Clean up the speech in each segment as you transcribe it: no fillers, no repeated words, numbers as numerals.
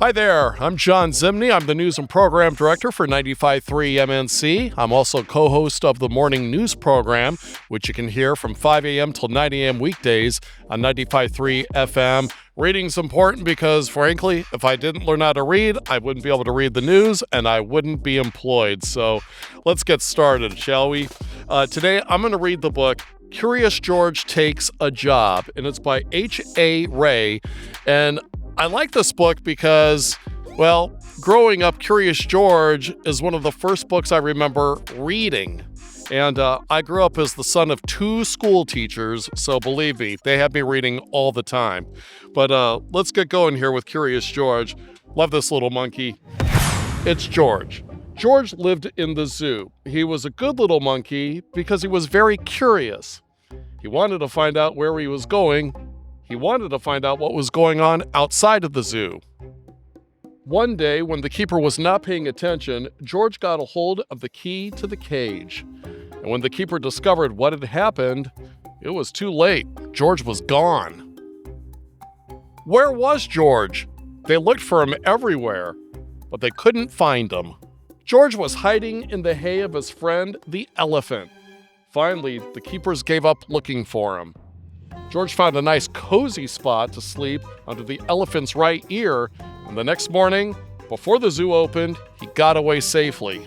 Hi there, I'm Jon Zimney. I'm the News and Program Director for 95.3 MNC. I'm also co-host of the morning news program, which you can hear from 5 a.m. till 9 a.m. weekdays on 95.3 FM. Reading's important because, frankly, if I didn't learn how to read, I wouldn't be able to read the news and I wouldn't be employed. So let's get started, shall we? Today, I'm going to read the book Curious George Takes a Job, and it's by H.A. Ray. And I like this book because, well, growing up, Curious George is one of the first books I remember reading. And I grew up as the son of two school teachers, so believe me, they had me reading all the time. But let's get going here with Curious George. Love this little monkey. It's George. George lived in the zoo. He was a good little monkey because he was very curious. He wanted to find out where he was going. He wanted to find out what was going on outside of the zoo. One day, when the keeper was not paying attention, George got a hold of the key to the cage. And when the keeper discovered what had happened, it was too late. George was gone. Where was George? They looked for him everywhere, but they couldn't find him. George was hiding in the hay of his friend, the elephant. Finally, the keepers gave up looking for him. George found a nice cozy spot to sleep under the elephant's right ear, and the next morning, before the zoo opened, he got away safely.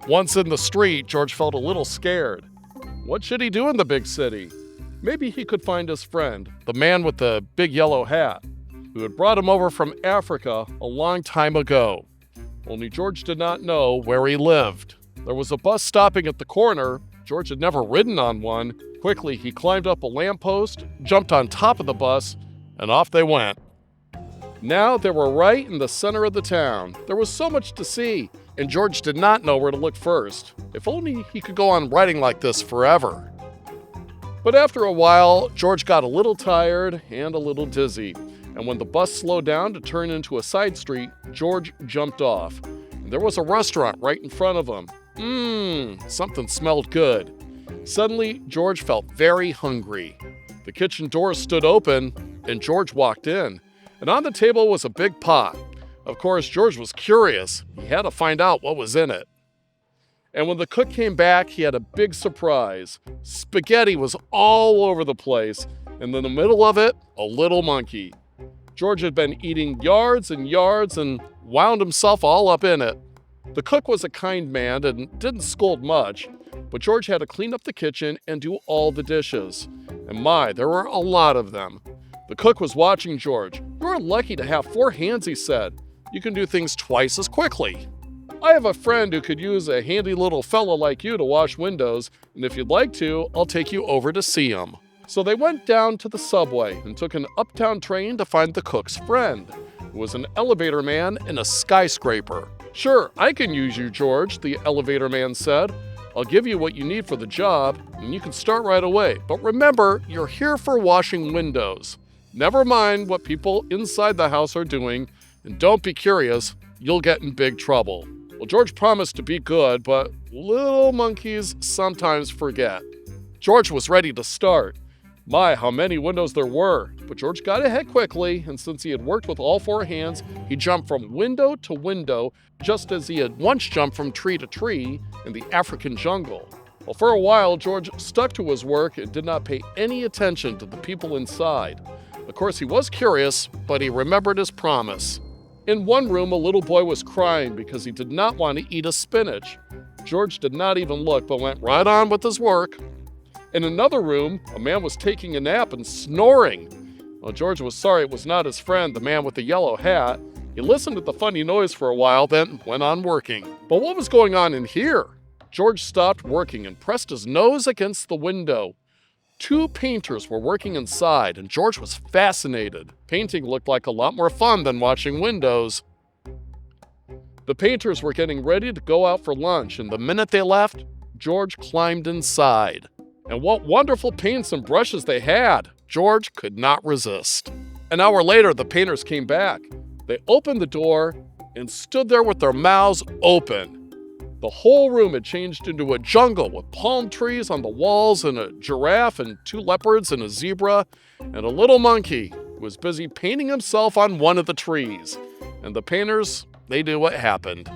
Once in the street, George felt a little scared. What should he do in the big city? Maybe he could find his friend, the man with the big yellow hat, who had brought him over from Africa a long time ago. Only George did not know where he lived. There was a bus stopping at the corner. George had never ridden on one. Quickly, he climbed up a lamppost, jumped on top of the bus, and off they went. Now they were right in the center of the town. There was so much to see, and George did not know where to look first. If only he could go on riding like this forever. But after a while, George got a little tired and a little dizzy. And when the bus slowed down to turn into a side street, George jumped off. And there was a restaurant right in front of him. Something smelled good. Suddenly, George felt very hungry. The kitchen door stood open, and George walked in. And on the table was a big pot. Of course, George was curious. He had to find out what was in it. And when the cook came back, he had a big surprise. Spaghetti was all over the place, and in the middle of it, a little monkey. George had been eating yards and yards and wound himself all up in it. The cook was a kind man and didn't scold much, but George had to clean up the kitchen and do all the dishes. And my, there were a lot of them. The cook was watching George. "You're lucky to have 4 hands," he said. "You can do things twice as quickly. I have a friend who could use a handy little fellow like you to wash windows, and if you'd like to, I'll take you over to see him." So they went down to the subway and took an uptown train to find the cook's friend, who was an elevator man in a skyscraper. "Sure, I can use you, George," the elevator man said. "I'll give you what you need for the job, and you can start right away. But remember, you're here for washing windows. Never mind what people inside the house are doing, and don't be curious, you'll get in big trouble." Well, George promised to be good, but little monkeys sometimes forget. George was ready to start. My, how many windows there were. But George got ahead quickly, and since he had worked with all 4 hands, he jumped from window to window, just as he had once jumped from tree to tree in the African jungle. Well, for a while, George stuck to his work and did not pay any attention to the people inside. Of course, he was curious, but he remembered his promise. In one room, a little boy was crying because he did not want to eat a spinach. George did not even look, but went right on with his work. In another room, a man was taking a nap and snoring. Well, George was sorry it was not his friend, the man with the yellow hat. He listened to the funny noise for a while, then went on working. But what was going on in here? George stopped working and pressed his nose against the window. 2 painters were working inside, and George was fascinated. Painting looked like a lot more fun than watching windows. The painters were getting ready to go out for lunch, and the minute they left, George climbed inside. And what wonderful paints and brushes they had! George could not resist. An hour later, the painters came back. They opened the door and stood there with their mouths open. The whole room had changed into a jungle with palm trees on the walls and a giraffe and 2 leopards and a zebra and a little monkey. He was busy painting himself on one of the trees, and the painters, they knew what happened.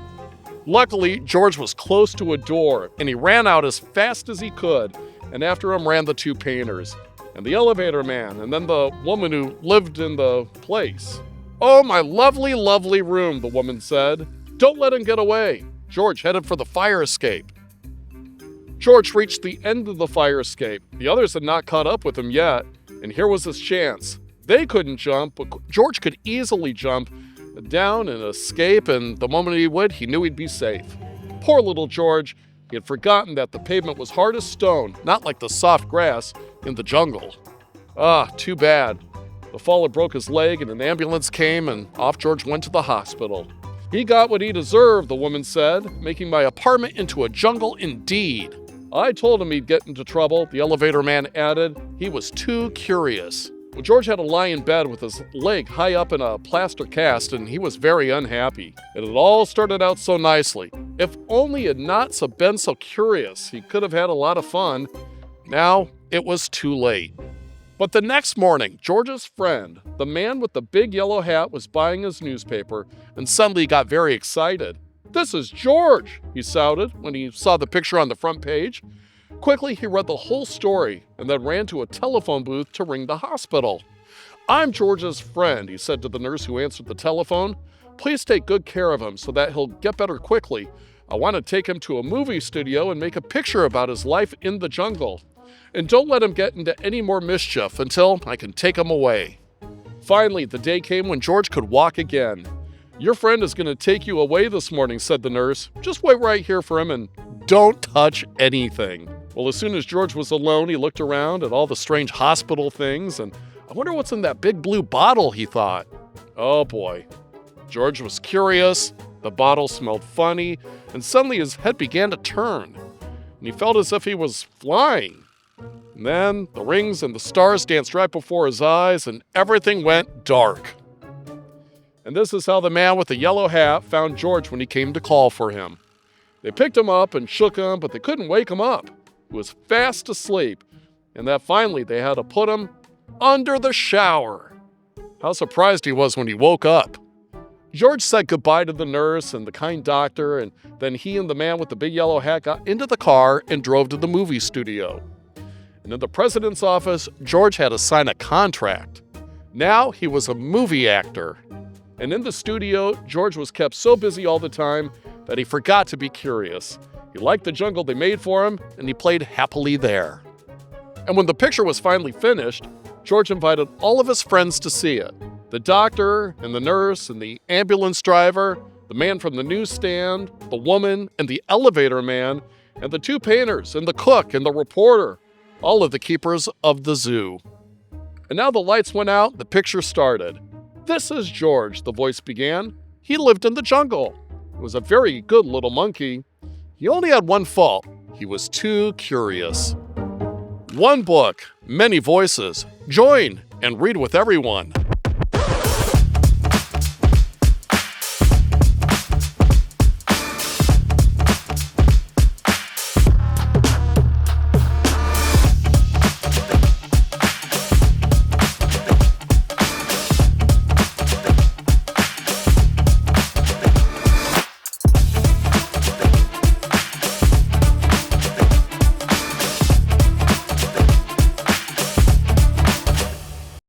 Luckily, George was close to a door, and he ran out as fast as he could, and after him ran the two painters, and the elevator man, and then the woman who lived in the place. "Oh, my lovely, lovely room," the woman said. "Don't let him get away." George headed for the fire escape. George reached the end of the fire escape. The others had not caught up with him yet, and here was his chance. They couldn't jump, but George could easily jump down and escape, and the moment he would, he knew he'd be safe. Poor little George. He had forgotten that the pavement was hard as stone, not like the soft grass in the jungle. Too bad. The fall had broke his leg, and an ambulance came, and off George went to the hospital. "He got what he deserved," the woman said, "making my apartment into a jungle indeed." "I told him he'd get into trouble," the elevator man added. "He was too curious." Well, George had to lie in bed with his leg high up in a plaster cast, and he was very unhappy. It had all started out so nicely. If only he had not been so curious, he could have had a lot of fun. Now it was too late. But the next morning, George's friend, the man with the big yellow hat, was buying his newspaper, and suddenly he got very excited. "This is George," he shouted when he saw the picture on the front page. Quickly, he read the whole story and then ran to a telephone booth to ring the hospital. "I'm George's friend," he said to the nurse who answered the telephone. "Please take good care of him so that he'll get better quickly. I want to take him to a movie studio and make a picture about his life in the jungle. And don't let him get into any more mischief until I can take him away." Finally, the day came when George could walk again. "Your friend is going to take you away this morning," said the nurse. "Just wait right here for him and don't touch anything." Well, as soon as George was alone, he looked around at all the strange hospital things, and I wonder what's in that big blue bottle, he thought. Oh boy. George was curious, the bottle smelled funny, and suddenly his head began to turn, and he felt as if he was flying. And then the rings and the stars danced right before his eyes, and everything went dark. And this is how the man with the yellow hat found George when he came to call for him. They picked him up and shook him, but they couldn't wake him up. He was fast asleep, and that finally they had to put him under the shower. How surprised he was when he woke up. George said goodbye to the nurse and the kind doctor, and then he and the man with the big yellow hat got into the car and drove to the movie studio. And in the president's office, George had to sign a contract. Now he was a movie actor. And in the studio, George was kept so busy all the time that he forgot to be curious. He liked the jungle they made for him, and he played happily there. And when the picture was finally finished, George invited all of his friends to see it. The doctor and the nurse and the ambulance driver, the man from the newsstand, the woman and the elevator man, and the two painters and the cook and the reporter, all of the keepers of the zoo. And now the lights went out, the picture started. "This is George," the voice began. "He lived in the jungle. He was a very good little monkey. He only had one fault. He was too curious." One book, many voices. Join and read with everyone.